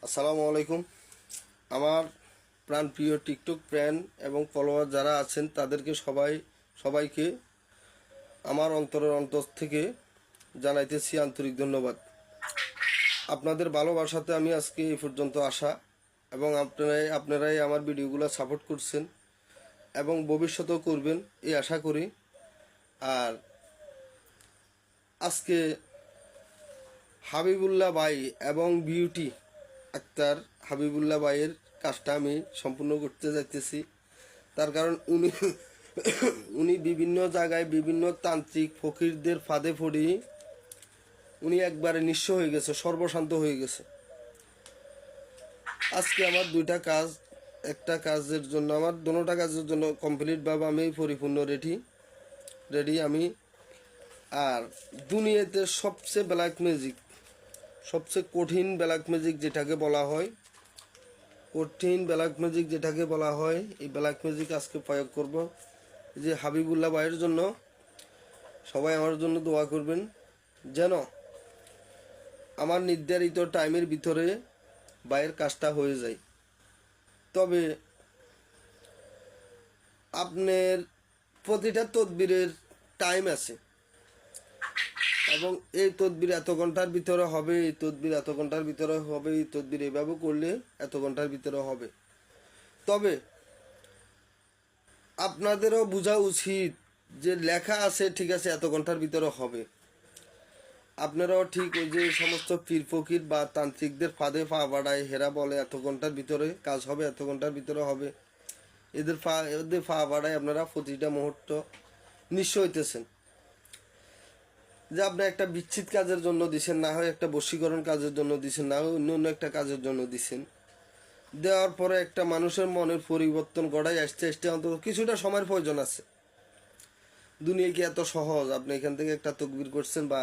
আসসালামু আলাইকুম। আমার প্রাণপ্রিয় টিকটক ফ্রেন্ড এবং ফলোয়ার যারা আছেন তাদেরকে সবাইকে আমার অন্তরের অন্তর থেকে জানাইতেছি আন্তরিক ধন্যবাদ। আপনাদের ভালোবাসাতে আমি আজকে এই পর্যন্ত আসা এবং আপনারাই আমার ভিডিওগুলো সাপোর্ট করছেন এবং ভবিষ্যতেও করবেন এই আশা করি। আর আজকে হাবিবুল্লাহ ভাই এবং বিউটি আক্তার হাবিবুল্লাহ ভাইয়ের কাজটা আমি সম্পূর্ণ করতে যাইতেছি। তার কারণ উনি বিভিন্ন জায়গায় বিভিন্ন তান্ত্রিক ফকিরদের ফাঁদে পড়ি উনি একবারে নিঃস্ব হয়ে গেছে, সর্বশান্ত হয়ে গেছে। আজকে আমার দুইটা কাজ, একটা কাজের জন্য আমার দোনোটা কাজের জন্য কমপ্লিটভাবে আমি পরিপূর্ণ রেডি আমি। আর দুনিয়াতে সবচেয়ে ব্ল্যাক ম্যাজিক, সবচেয়ে কঠিন ব্ল্যাক ম্যাজিক যেটাকে বলা হয়, এই ব্ল্যাক ম্যাজিক আজকে প্রয়োগ করব। যে হাবিবুল্লাহ ভাইয়ের জন্য সবাই আমার জন্য দোয়া করবেন যেন আমার নির্ধারিত টাইমের ভিতরে ভাইয়ের কাজটা হয়ে যায়। তবে আপনার প্রতিটা তদবিরের টাইম আছে এবং এই তদবির এত ঘন্টার ভিতরে হবে, এই তদবির এত ঘন্টার ভিতরে হবে, এই তদবির এইভাবে করলে এত ঘন্টার ভিতরে হবে। তবে আপনাদেরও বোঝা উচিত যে লেখা আছে ঠিক আছে এত ঘন্টার ভিতরে হবে, আপনারাও ঠিক ওই যে সমস্ত পীর ফকির বা তান্ত্রিকদের ফাঁদে পা বাড়ায়, হেরা বলে এত ঘন্টার ভিতরে কাজ হবে, এত ঘন্টার ভিতরে হবে, এদের পা বাড়ায় আপনারা প্রতিটা মুহূর্ত নিঃস্ব হইতেছেন। যে আপনি একটা বিচ্ছিত কাজের জন্য দিছেন, না হয় একটা বশীকরণ কাজের জন্য দিছেন, না হয় অন্য একটা কাজের জন্য দিছেন। দেওয়ার পরে একটা মানুষের মনের পরিবর্তন গড়াই আসতে আসতে অন্তত কিছুটা সময়ের প্রয়োজন আছে। দুনিয়া কি এত সহজ? আপনি এখান থেকে একটা তকবির করছেন বা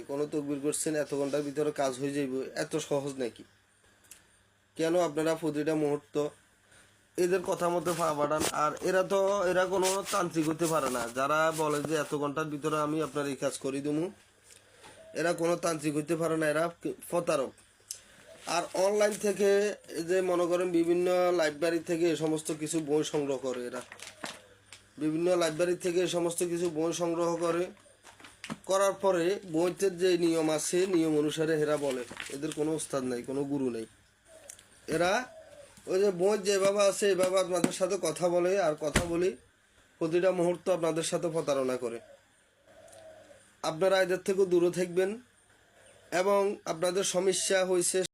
কোনো তকবির করছেন, এত ঘন্টার ভিতরে কাজ হয়ে যাইব, এত সহজ নাকি? কেন আপনারা প্রতিটা মুহূর্ত এদের কথা মতো পা বাড়ান? আর এরা কোনো তান্ত্রিক হতে পারে না। যারা বলে যে এত ঘন্টার ভিতরে আমি আপনার এই কাজ করি দেবো, এরা কোনো তান্ত্রিক হতে পারে না, এরা প্রতারক। আর অনলাইন থেকে যে মনে করেন বিভিন্ন লাইব্রেরি থেকে এ সমস্ত কিছু বই সংগ্রহ করে, এরা বিভিন্ন লাইব্রেরি থেকে এ সমস্ত কিছু বই সংগ্রহ করার পরে বইতে যে নিয়ম আছে নিয়ম অনুসারে এরা বলে। এদের কোনো ওস্তাদ নেই, কোনো গুরু নেই। এরা ওই যে বই যেভাবে আছে এভাবে আপনাদের সাথে কথা বলে, আর কথা বলি প্রতিটা মুহূর্ত আপনাদের সাথে প্রতারণা করে। আপনারা এদের থেকেও দূরে থাকবেন এবং আপনাদের সমস্যা হয়েছে